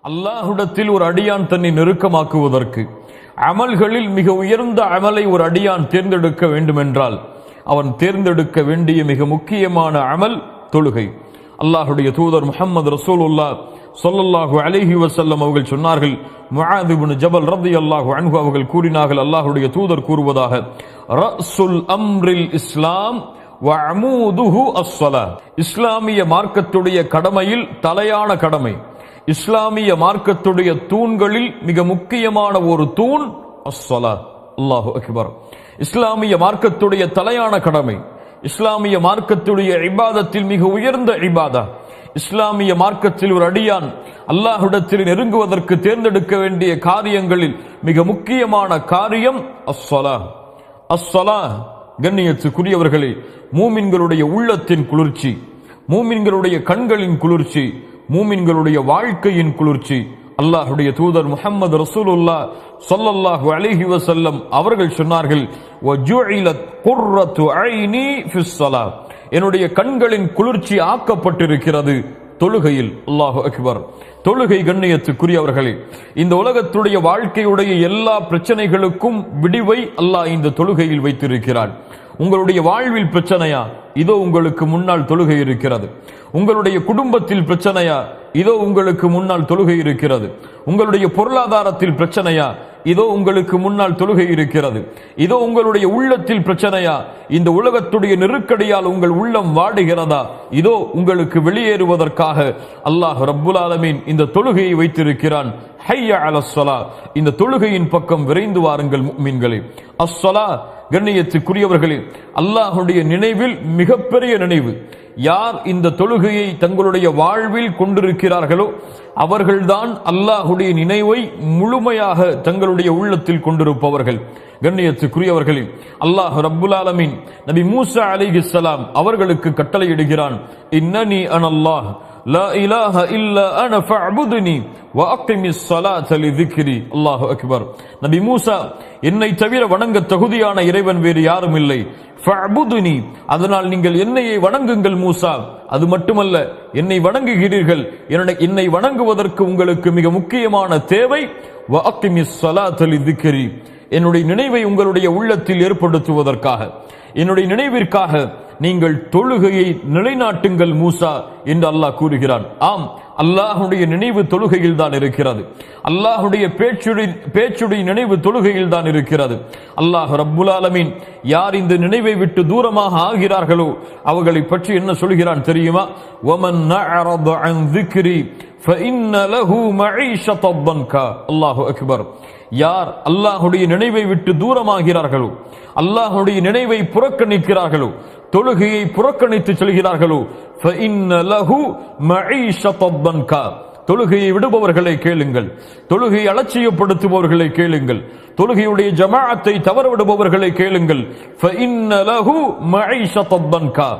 அல்லாஹ்விடத்தில் ஒரு அடியான் தன்னை நெருக்கமாக்குவதற்கு அமல்களில் மிக உயர்ந்த அமலை ஒரு அடியான் தேர்ந்தெடுக்க வேண்டுமென்றால் அவன் தேர்ந்தெடுக்க வேண்டிய மிக முக்கியமான அமல் தொழுகை. அல்லாஹுடைய தூதர் முஹம்மது ரசூலுல்லாஹ் ஸல்லல்லாஹு அலைஹி வஸல்லம் அவர்கள் சொன்னார்கள், முஆத் இப்னு ஜபல் ரலியல்லாஹு அன்ஹு அவர்கள் கூறினார்கள், அல்லாஹுடைய தூதர் கூறுவதாக, ரஸுல் அம்ரில் இஸ்லாம் வ அமூதுஹு அஸ்ஸலா. இஸ்லாமிய மார்க்கத்துடைய கடமையில் தலையான கடமை, இஸ்லாமிய மார்க்கத்துடைய தூண்களில் மிக முக்கியமான ஒரு தூண் அஸ்ஸலா. அல்லாஹு அக்பர். இஸ்லாமிய மார்க்கத்துடைய தலையான கடமை, இஸ்லாமிய மார்க்கத்துடைய இபாதத்தில் மிக உயர்ந்த இபாதா. இஸ்லாமிய மார்க்கத்தில் ஒரு அடியான் அல்லாஹ்விடத்தில் நெருங்குவதற்கு தேர்ந்தெடுக்க வேண்டிய காரியங்களில் மிக முக்கியமான காரியம் அஸ்ஸலா. அஸ்ஸலா கண்ணியத்துக்குரியவர்களே, மூமின்களுடைய உள்ளத்தின் குளிர்ச்சி, மூமின்களுடைய கண்களின் குளிர்ச்சி, மூமின்களுடைய வாழ்க்கையின் குளிர்ச்சி. அல்லாஹுடைய தூதர் முஹம்மது ரசூலுல்லாஹ் ஸல்லல்லாஹு அலைஹி வஸல்லம் அவர்கள் சொன்னார்கள், வஜுஇலத் குர்ரத்து ஐனி ஃபிஸ் ஸலா. என்னுடைய கண்களின் குளிர்ச்சி ஆக்கப்பட்டிருக்கிறது தொழுகையில். அல்லாஹு அக்பர். தொழுகை கண்ணியத்துக்குரியவர்களே, இந்த உலகத்துடைய வாழ்க்கையுடைய எல்லா பிரச்சனைகளுக்கும் விடிவை அல்லாஹ் இந்த தொழுகையில் வைத்திருக்கிறான். உங்களுடைய வாழ்வில் பிரச்சனையா, இதோ உங்களுக்கு முன்னால் தொழுகை இருக்கிறது. உங்களுடைய குடும்பத்தில் பிரச்சனையா, இதோ உங்களுக்கு முன்னால் தொழுகை இருக்கிறது. உங்களுடைய பொருளாதாரத்தில் பிரச்சனையா, இதோ உங்களுக்கு முன்னால் தொழுகை இருக்கிறது. இதோ உங்களுடைய உள்ளத்தில் பிரச்சனையா, இந்த உலகத்துடைய நெருக்கடியால் உங்கள் உள்ளம் வாடுகிறதா, இதோ உங்களுக்கு வெளியேறுவதற்காக அல்லாஹ் ரப்புல் ஆலமீன் இந்த தொழுகையை வைத்திருக்கிறான். ஹய்ய அலஸ்ஸலா. இந்த தொழுகையின் பக்கம் விரைந்து வாருங்கள் முஃமின்களே. அஸ்ஸலா கண்ணியத்துக்குரியவர்களே, அல்லாஹுடைய நினைவில் மிகப்பெரிய நினைவு. யார் இந்த தொழுகையை தங்களுடைய வாழ்வில் கொண்டிருக்கிறார்களோ அவர்கள்தான் அல்லாஹுடைய நினைவை முழுமையாக தங்களுடைய உள்ளத்தில் கொண்டிருப்பவர்கள். கண்ணியத்துக்குரியவர்களே, அல்லாஹ் ரப்புல் ஆலமீன் நபி மூசா அலைஹிஸ்ஸலாம் அவர்களுக்கு கட்டளையிடுகிறான், இன்னனி அனல்லாஹ் லா இலாஹ இல்லா அன ஃபஅபுதுனி வ அகிமிஸ் ஸலாத லிذிக்ரி. அல்லாஹு அக்பர். நபி மூசா, என்னை தவிர வணங்க தகுதியான இறைவன் வேறு யாரும் இல்லை. ஃபஅபுதுனி, அதனால் நீங்கள் என்னையே வணங்குங்கள் மூசா. அது மட்டுமல்ல, என்னை வணங்குகிறீர்கள், என்னை வணங்குவதற்கு உங்களுக்கு மிக முக்கியமான தேவை வ அகிமிஸ் ஸலாத லிذிக்ரி, என்னுடைய நினைவை உங்களுடைய உள்ளத்தில் ஏற்படுத்துவதற்காக, என்னுடைய நினைவிற்காக நீங்கள் தொழுகையை நிலைநாட்டுங்கள் மூசா என்று அல்லாஹ் கூறுகிறான். ஆம், அல்லாஹுடைய நினைவு தொழுகையில் தான் இருக்கிறது. அல்லாஹுடைய பேச்சுடைய நினைவு தொழுகையில் தான் இருக்கிறது. அல்லாஹ் ரப்புல் ஆலமீன் யார் இந்த நினைவை விட்டு தூரமாக ஆகிறார்களோ அவர்களை பற்றி என்ன சொல்கிறான் தெரியுமா? வமன் நஅரத அன் ذிக்ரி ஃபஇன்ன லஹு மஈஷத ضنகா. அல்லாஹு அக்பர். யார் அல்லாஹுடைய நினைவை விட்டு தூரமாகிறார்களோ, அல்லாஹுடைய நினைவை புறக்கணிக்கிறார்களோ, தொழுகையை புறக்கணித்து செல்கிறார்களோ, ஃபஇன்ன லஹு மஈஷத ضنகா. தொழுகையை விடுபவர்களை கேளுங்கள், தொழுகையை அலட்சியப்படுத்துபவர்களை கேளுங்கள், தொழுகையுடைய ஜமாஅத்தை தவறவிடுபவர்களை கேளுங்கள். ஃபஇன்ன லஹு மஈஷத ضنகா.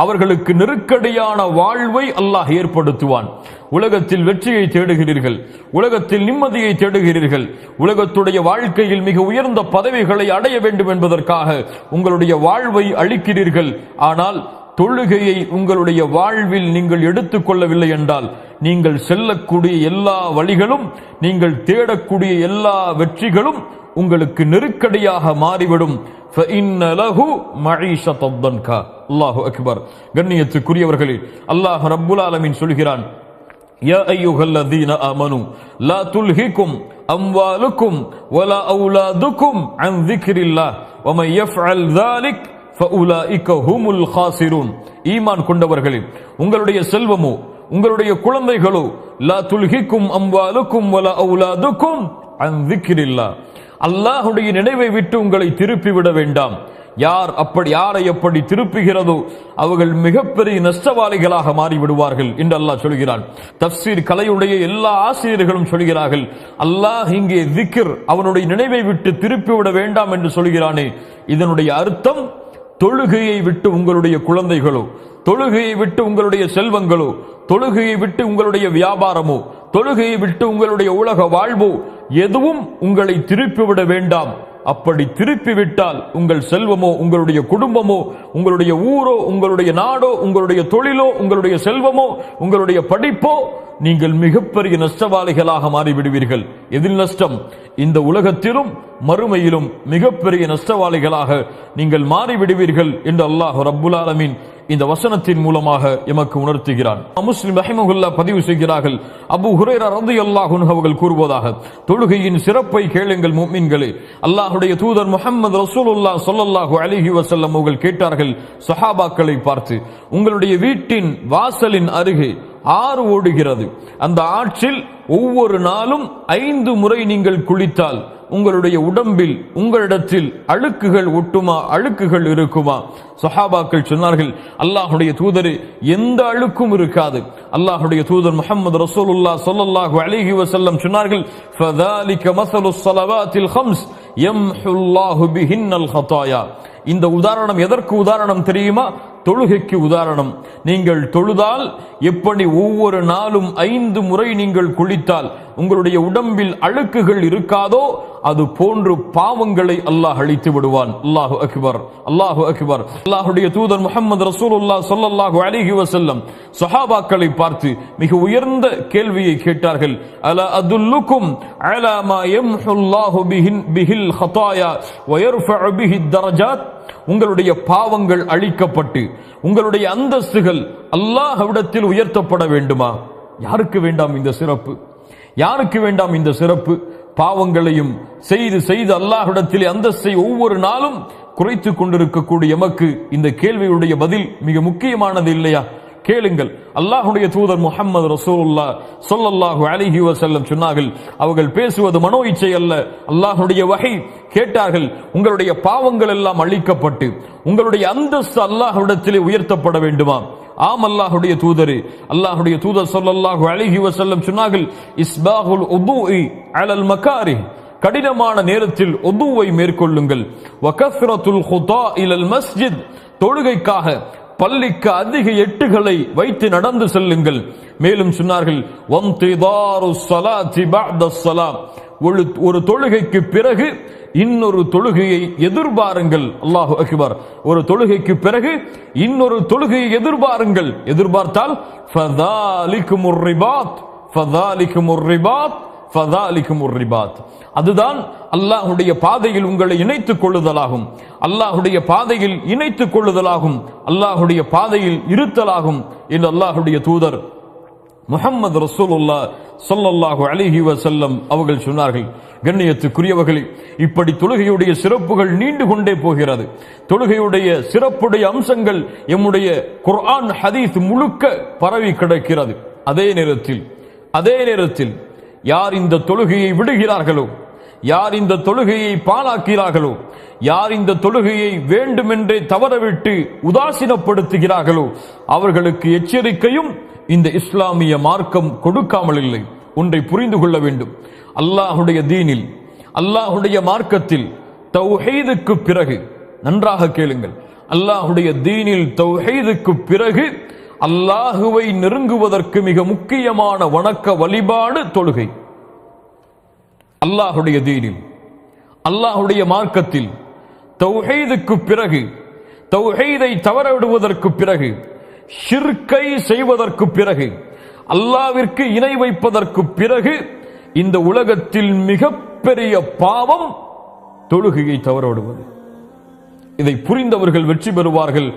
அவர்களுக்கு நெருக்கடியான வாழ்வை அல்லாஹ் ஏற்படுத்துவான். உலகத்தில் வெற்றியை தேடுகிறீர்கள், உலகத்தில் நிம்மதியை தேடுகிறீர்கள், உலகத்துடைய வாழ்க்கையில் மிக உயர்ந்த பதவிகளை அடைய வேண்டும் என்பதற்காக உங்களுடைய வாழ்வை அளிக்கிறீர்கள். ஆனால் தொழுகையை உங்களுடைய வாழ்வில் நீங்கள் எடுத்துக்கொள்ளவில்லை என்றால் நீங்கள் செல்லக்கூடிய எல்லா வழிகளும், நீங்கள் தேடக்கூடிய எல்லா வெற்றிகளும் உங்களுக்கு நெருக்கடியாக மாறிவிடும். فإن له معيشة ضنكا. அல்லாஹு அக்பர். கண்ணியத்துக்குரியவர்களே, அல்லாஹ் ரப்புல் ஆலமீன் சொல்கிறான், யா அய்யுஹல்லதீன ஆமனு லா துல்ஹிகும் அம்வாலுக்கும் வலா அவுலாதுக்கும் அன் ذிக்ரில்லாஹ் வமன் யஃஅல் ذلك ஃபஉலாயிக ஹுமுல் காசிரூன். ஈமான் கொண்டவர்களே, உங்களுடைய செல்வமோ உங்களுடைய குழந்தைகளோ, லா துல்ஹிகும் அம்வாலுக்கும் வலா அவுலாதுக்கும் அன் ذிக்ரில்லாஹ், அல்லாஹுடைய நினைவை விட்டு உங்களை திருப்பிவிட வேண்டாம். யாரை எப்படி திருப்புகிறதோ அவர்கள் மிகப்பெரிய நஷ்டவாளிகளாக மாறிவிடுவார்கள் என்று அல்லாஹ் சொல்கிறான். தஃப்சீர் கலையுடைய எல்லா ஆசிரியர்களும் சொல்கிறார்கள், அல்லாஹ் இங்கே திக்ர், அவனுடைய நினைவை விட்டு திருப்பிவிட வேண்டாம் என்று சொல்கிறானே, இதனுடைய அர்த்தம் தொழுகையை விட்டு உங்களுடைய குழந்தைகளோ, தொழுகையை விட்டு உங்களுடைய செல்வங்களோ, தொழுகையை விட்டு உங்களுடைய வியாபாரமோ, தொழுகையை விட்டு உங்களுடைய உலக வாழ்வோ எதுவும் உங்களை திருப்பிவிட வேண்டாம். அப்படி திருப்பிவிட்டால் உங்கள் செல்வமோ, உங்களுடைய குடும்பமோ, உங்களுடைய ஊரோ, உங்களுடைய நாடோ, உங்களுடைய தொழிலோ, உங்களுடைய செல்வமோ, உங்களுடைய படிப்போ, நீங்கள் மிகப்பெரிய நஷ்டவாளிகளாக மாறிவிடுவீர்கள். எதில் நஷ்டம்? இந்த உலகத்திலும் மறுமையிலும் மிகப்பெரிய நஷ்டவாளிகளாக நீங்கள் மாறிவிடுவீர்கள் என்று அல்லாஹ் ரப்புல் ஆலமீன் இந்த வசனத்தின் மூலமாக எமக்கு உணர்த்துகிறான். முஸ்லிம் ரஹிமஹுல்லாஹ் பதிவு செய்கிறார்கள், அபூ ஹுரைரா ரலியல்லாஹு அன்ஹு அவர்கள் கூறுவதாக, தொழுகையின் சிறப்பை கேளுங்கள் முஃமின்களே. அல்லாஹ்வுடைய தூதர் முஹம்மது ரசூலுல்லாஹ் ஸல்லல்லாஹு அலைஹி வஸல்லம் அவர்கள் கேட்டார்கள் சஹாபாக்களை பார்த்து, உங்களுடைய வீட்டின் வாசலின் அருகே ஆறு ஓடுகிறது, அந்த ஆற்றில் ஒவ்வொரு நாளும் 5 முறை நீங்கள் குளித்தால் உங்களுடைய உடம்பில் உங்களிடத்தில் அழுக்குகள் ஒட்டுமா, அழுக்குகள் இருக்குமா? சஹாபாக்கள் சொன்னார்கள், அல்லாஹ்வுடைய தூதரே, எந்த அழுக்கும் இருக்காது. அல்லாஹ்வுடைய தூதர் முஹம்மது ரசூலுல்லாஹ் ஸல்லல்லாஹு அலைஹி வஸல்லம் சொன்னார்கள், ஃபதாலிக மஸலுஸ் ஸலவாத்தில் ஹம்ஸ் யம்ஹுல்லாஹு பிஹின்னல் ஹதாயா. இந்த உதாரணம் எதற்கு உதாரணம் தெரியுமா? தொழுகைக்கு உதாரணம். நீங்கள் தொழுதால் எப்படி ஒவ்வொரு நாளும் 5 முறை நீங்கள் குளித்தால் உங்களுடைய உடம்பில் அழுக்குகள் இருக்காதோ, அது போன்று பாவங்களை அல்லாஹ் அழித்து விடுவான். அல்லாஹு அக்பர், அல்லாஹு அக்பர். அல்லாஹ்வுடைய தூதர் முஹம்மது ரசூலுல்லாஹ் ஸல்லல்லாஹு அலைஹி வஸல்லம் சஹாபாக்களை பார்த்து மிக உயர்ந்த கேள்வியை கேட்டார்கள். அலா அதுல்லுக்கும் அலா மா யம்ஹுல்லாஹு பிஹில் ஹதாயா வ யர்ஃபஉ பிஹி தரஜாத். உங்களுடைய பாவங்கள் அழிக்கப்பட்டு உங்களுடைய அந்தஸ்துகள் அல்லாஹ்விடத்தில் உயர்த்தப்பட வேண்டுமா? யாருக்கு வேண்டாம் இந்த சிறப்பு? யாருக்கு வேண்டாம் இந்த சிறப்பு? பாவங்களையும் செய்து செய்து அல்லாஹ்விடத்தில் அந்தஸ்தை ஒவ்வொரு நாளும் குறைத்து கொண்டிருக்கக்கூடிய எமக்கு இந்த கேள்வியுடைய பதில் மிக முக்கியமானது இல்லையா? கேளுங்கள். அல்லாஹ்வுடைய தூதர் முஹம்மது ரசூலுல்லாஹ் ஸல்லல்லாஹு அலைஹி வஸல்லம் சொன்னார்கள், அவர்கள் பேசுவது மனோ இச்சை அல்ல, அல்லாஹ்வுடைய வஹி. கேட்டார்கள், உங்களுடைய பாவங்கள் எல்லாம் அழிக்கப்பட்டு உங்களுடைய அந்தஸ்து அல்லாஹ்விடத்திலே உயர்த்தப்பட வேண்டுமா? ஆம் அல்லாஹ்வுடைய தூதரே. அல்லாஹ்வுடைய தூதர் ஸல்லல்லாஹு அலைஹி வஸல்லம் சொன்னார்கள், இஸ்பாகுல் உதுஇ அலல் மகாரிஹ். கடினமான நேரத்தில் உதுவை மேற்கொள்ளுங்கள். வ கஸ்ரத்துல் குதா இலல் மஸ்ஜித். தொழுகைக்காக பள்ளிக்கு அதிக எட்டுகளை வைத்து நடந்து செல்லுங்கள். மேலும் சொன்னார்கள், வன்திதாரு ஸலாத்தி பஅத ஸலாம். ஒரு தொழுகைக்கு பிறகு இன்னொரு தொழுகையை எதிர்பாருங்கள். அல்லாஹு அக்பர். ஒரு தொழுகைக்கு பிறகு இன்னொரு தொழுகையை எதிர்பாருங்கள். எதிர்பார்த்தால் ஃபதாலிகுமுர் ரிபாத், ஃபதாலிகுமுர் ரிபாத், ஃபதாலிகுமுர் ரிபாத். அதுதான் அல்லாஹ்வுடைய பாதையில் உங்களை இணைத்துக் கொள்ளுதலாகும். அல்லாஹ்வுடைய பாதையில் இணைத்துக் கொள்ளுதலாகும். அல்லாஹ்வுடைய பாதையில் இருத்தலாகும் என்று அல்லாஹ்வுடைய தூதர் முஹம்மது ரசூலுல்லாஹ் ஸல்லல்லாஹு அலைஹி வஸல்லம் அவர்கள் சொன்னார்கள். கண்ணியத்துக்குரியவர்களே, இப்படி தொழுகையுடைய சிறப்புகள் நீண்டு கொண்டே போகிறது. தொழுகையுடைய சிறப்புடைய அம்சங்கள் எம்முடைய குர்ஆன் ஹதீஸ் முழுக்க பரவி கிடக்கிறது. அதே நேரத்தில் யார் இந்த தொழுகையை விடுகிறார்களோ, யார் இந்த தொழுகையை பாழாக்கிறார்களோ, யார் இந்த தொழுகையை வேண்டுமென்றே தவறவிட்டு உதாசீனப்படுத்துகிறார்களோ, அவர்களுக்கு எச்சரிக்கையும் இந்த இஸ்லாமிய மார்க்கம் கொடுக்காமல் இல்லை. ஒன்றை புரிந்து கொள்ள வேண்டும். அல்லாஹ்வுடைய தீனில், அல்லாஹ்வுடைய மார்க்கத்தில் தௌஹீதுக்கு பிறகு, நன்றாக கேளுங்கள், அல்லாஹ்வுடைய தீனில் தௌஹீதுக்கு பிறகு அல்லாஹுவை நெருங்குவதற்கு மிக முக்கியமான வணக்க வழிபாடு தொழுகை. அல்லாஹ்வுடைய தீனில், அல்லாஹ்வுடைய மார்க்கத்தில் தௌஹீதுக்கு பிறகு, தௌஹீதை தவறவிடுவதற்கு பிறகு, ஷிர்கை செய்வதற்கு பிறகு, அல்லாஹ்விற்கு இணை வைப்பதற்கு பிறகு இந்த உலகத்தில் மிகப்பெரிய பாவம் தொழுகையை தவறவிடுவது. இதை புரிந்தவர்கள் வெற்றி பெறுவார்கள்.